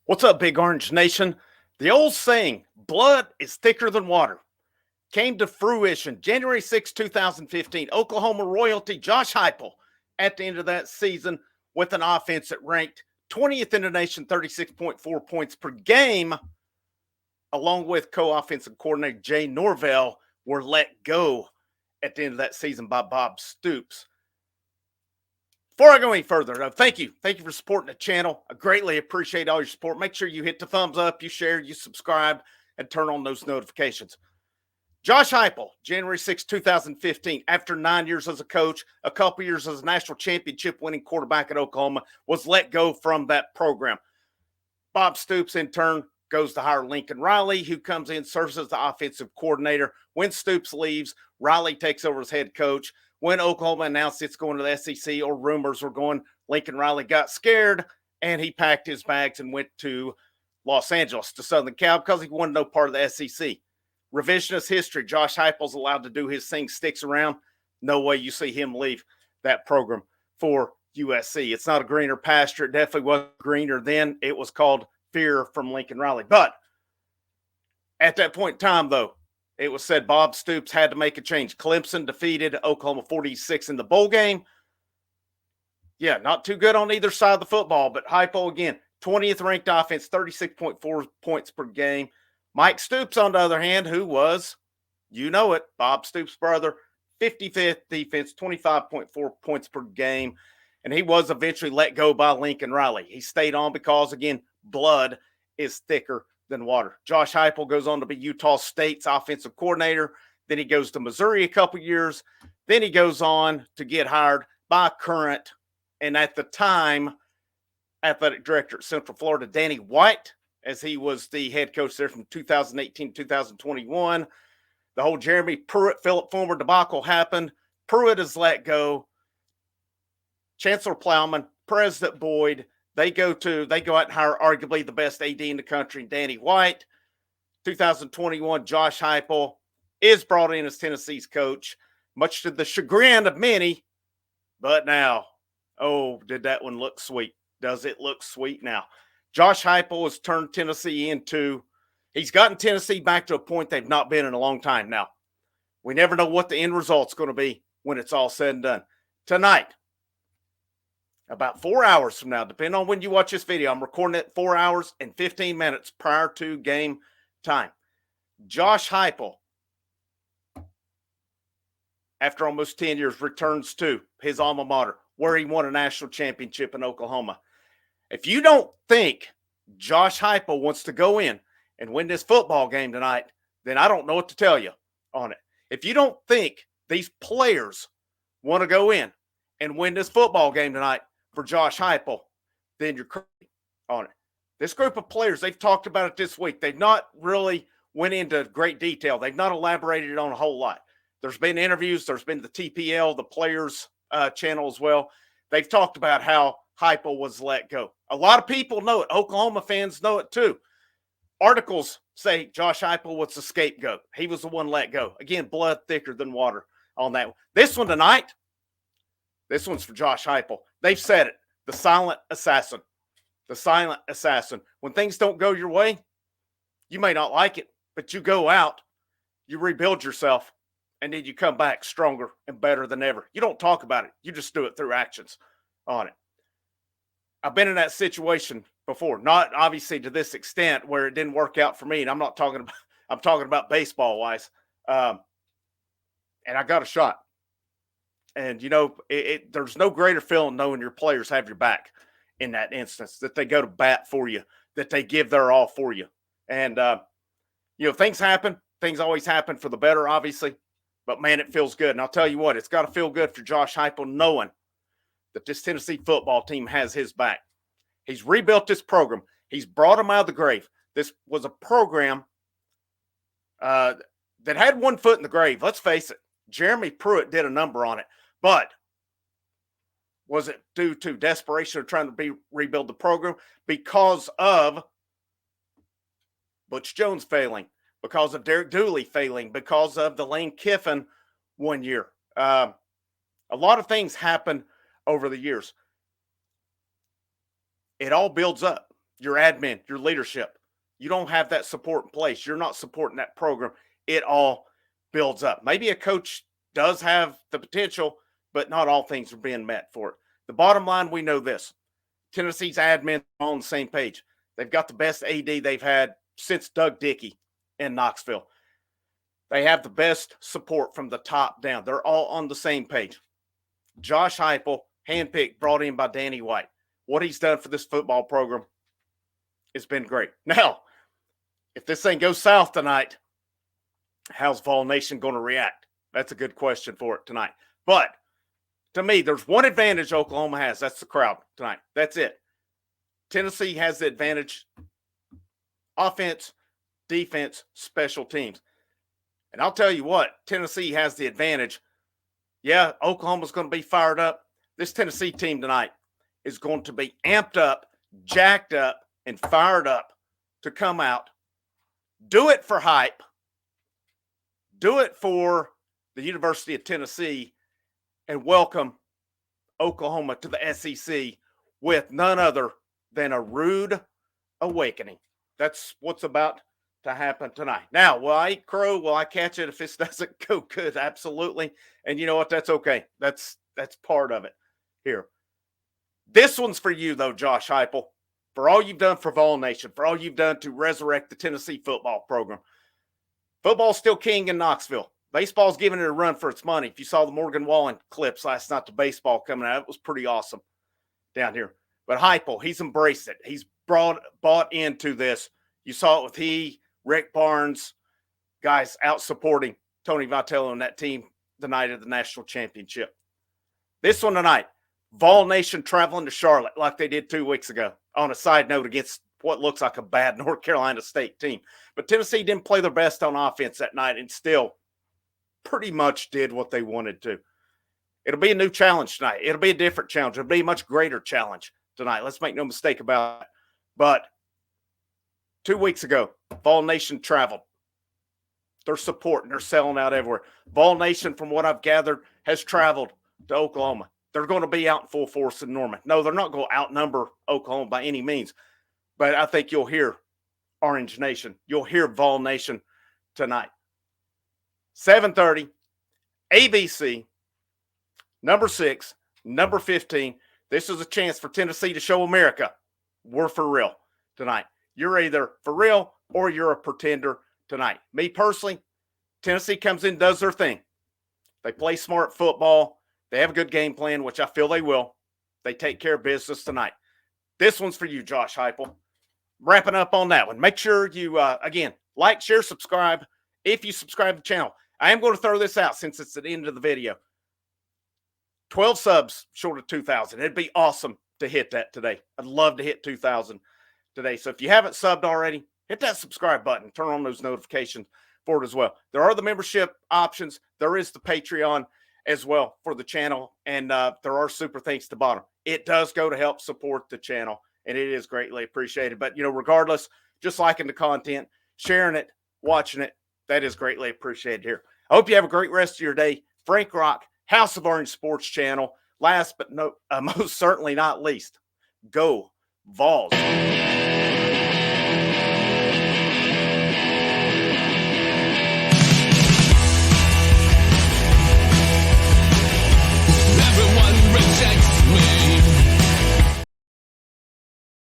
What's up, Big Orange Nation? The old saying, blood is thicker than water, came to fruition January 6, 2015. Oklahoma royalty Josh Heupel at the end of that season with an offense that ranked 20th in the nation, 36.4 points per game, along with co-offensive coordinator Jay Norvell, were let go at the end of that season by Bob Stoops. Before I go any further, thank you. Thank you for supporting the channel. I greatly appreciate all your support. Make sure you hit the thumbs up, you share, you subscribe, and turn on those notifications. Josh Heupel, January 6, 2015, after 9 years as a coach, a couple years as a national championship winning quarterback at Oklahoma, was let go from that program. Bob Stoops, in turn, goes to hire Lincoln Riley, who comes in, serves as the offensive coordinator. When Stoops leaves, Riley takes over as head coach. When Oklahoma announced it's going to the SEC, or rumors were going, Lincoln Riley got scared and he packed his bags and went to Los Angeles, to Southern Cal, because he wanted no part of the SEC. Revisionist history, Josh Heupel's allowed to do his thing, sticks around. No way you see him leave that program for USC. It's not a greener pasture. It definitely wasn't greener then. It was called fear from Lincoln Riley. But at that point in time, though, it was said Bob Stoops had to make a change. Clemson defeated Oklahoma 46 in the bowl game. Yeah, not too good on either side of the football, but Heupel again, 20th ranked offense, 36.4 points per game. Mike Stoops, on the other hand, who was, you know it, Bob Stoops' brother, 55th defense, 25.4 points per game. And he was eventually let go by Lincoln Riley. He stayed on because, again, blood is thicker than water. Josh Heupel goes on to be Utah State's offensive coordinator. Then he goes to Missouri a couple years. Then he goes on to get hired by current, and at the time, athletic director at Central Florida, Danny White, as he was the head coach there from 2018 to 2021. The whole Jeremy Pruitt, Philip Fulmer debacle happened. Pruitt is let go. Chancellor Plowman, President Boyd, they go out and hire arguably the best AD in the country, Danny White. 2021, Josh Heupel is brought in as Tennessee's coach, much to the chagrin of many. But now, oh, did that one look sweet? Does it look sweet now? Josh Heupel has turned Tennessee he's gotten Tennessee back to a point they've not been in a long time now. We never know what the end result's going to be when it's all said and done. Tonight, about 4 hours from now, depending on when you watch this video, I'm recording it 4 hours and 15 minutes prior to game time. Josh Heupel, after almost 10 years, returns to his alma mater, where he won a national championship in Oklahoma. If you don't think Josh Heupel wants to go in and win this football game tonight, then I don't know what to tell you on it. If you don't think these players want to go in and win this football game tonight for Josh Heupel, then you're crazy on it. This group of players, they've talked about it this week. They've not really went into great detail. They've not elaborated on a whole lot. There's been interviews. There's been the TPL, the players channel as well. They've talked about how Heupel was let go. A lot of people know it. Oklahoma fans know it too. Articles say Josh Heupel was the scapegoat. He was the one let go. Again, blood thicker than water on that one. This one tonight, this one's for Josh Heupel. They've said it. The silent assassin. The silent assassin. When things don't go your way, you may not like it, but you go out, you rebuild yourself, and then you come back stronger and better than ever. You don't talk about it. You just do it through actions on it. I've been in that situation before, not obviously to this extent where it didn't work out for me. And I'm talking about baseball wise. And I got a shot. And, you know, there's no greater feeling knowing your players have your back in that instance, that they go to bat for you, that they give their all for you. And, you know, things happen. Things always happen for the better, obviously. But, man, it feels good. And I'll tell you what, it's got to feel good for Josh Heupel knowing that this Tennessee football team has his back. He's rebuilt this program. He's brought them out of the grave. This was a program that had one foot in the grave. Let's face it. Jeremy Pruitt did a number on it. But was it due to desperation of trying to rebuild the program? Because of Butch Jones failing, because of Derek Dooley failing, because of the Lane Kiffin 1 year. A lot of things happened over the years. It all builds up. your admin, your leadership. You don't have that support in place. You're not supporting that program. It all builds up. Maybe a coach does have the potential, but not all things are being met for it. The bottom line, we know this. Tennessee's admin are on the same page. They've got the best AD they've had since Doug Dickey in Knoxville. They have the best support from the top down. They're all on the same page. Josh Heupel, handpicked, brought in by Danny White. What he's done for this football program has been great. Now, if this thing goes south tonight, how's Vol Nation going to react? That's a good question for it tonight. But to me, there's one advantage Oklahoma has. That's the crowd tonight. That's it. Tennessee has the advantage. Offense, defense, special teams. And I'll tell you what, Tennessee has the advantage. Yeah, Oklahoma's going to be fired up. This Tennessee team tonight is going to be amped up, jacked up, and fired up to come out. Do it for hype. Do it for the University of Tennessee, and welcome Oklahoma to the SEC with none other than a rude awakening. That's what's about to happen tonight. Now, will I eat crow? Will I catch it if this doesn't go good? Absolutely. And you know what? That's okay. That's part of it here. This one's for you, though, Josh Heupel, for all you've done for Vol Nation, for all you've done to resurrect the Tennessee football program. Football's still king in Knoxville. Baseball's giving it a run for its money. If you saw the Morgan Wallen clips last night, the baseball coming out, it was pretty awesome down here. But Heupel, he's embraced it. He's bought into this. You saw it with Rick Barnes, guys out supporting Tony Vitello and that team the night of the national championship. This one tonight, Vol Nation traveling to Charlotte like they did 2 weeks ago. On a side note, against what looks like a bad North Carolina State team. But Tennessee didn't play their best on offense that night and still pretty much did what they wanted to. It'll be a new challenge tonight. It'll be a different challenge. It'll be a much greater challenge tonight. Let's make no mistake about it. But 2 weeks ago, Vol Nation traveled. They're supporting. They're selling out everywhere. Vol Nation, from what I've gathered, has traveled to Oklahoma. They're going to be out in full force in Norman. No, they're not going to outnumber Oklahoma by any means. But I think you'll hear Orange Nation. You'll hear Vol Nation tonight. 7:30, ABC, number 6, number 15. This is a chance for Tennessee to show America we're for real tonight. You're either for real or you're a pretender tonight. Me personally, Tennessee comes in, does their thing. They play smart football. They have a good game plan, which I feel they will. They take care of business tonight. This one's for you, Josh Heupel. Wrapping up on that one. Make sure you, again, like, share, subscribe. If you subscribe to the channel, I am going to throw this out since it's at the end of the video. 12 subs short of 2,000. It'd be awesome to hit that today. I'd love to hit 2,000 today. So if you haven't subbed already, hit that subscribe button. Turn on those notifications for it as well. There are the membership options. There is the Patreon as well for the channel. And there are super thanks at the bottom. It does go to help support the channel, and it is greatly appreciated. But, regardless, just liking the content, sharing it, watching it, that is greatly appreciated here. I hope you have a great rest of your day. Frank Rock, House of Orange Sports Channel. Last but most certainly not least, go Vols.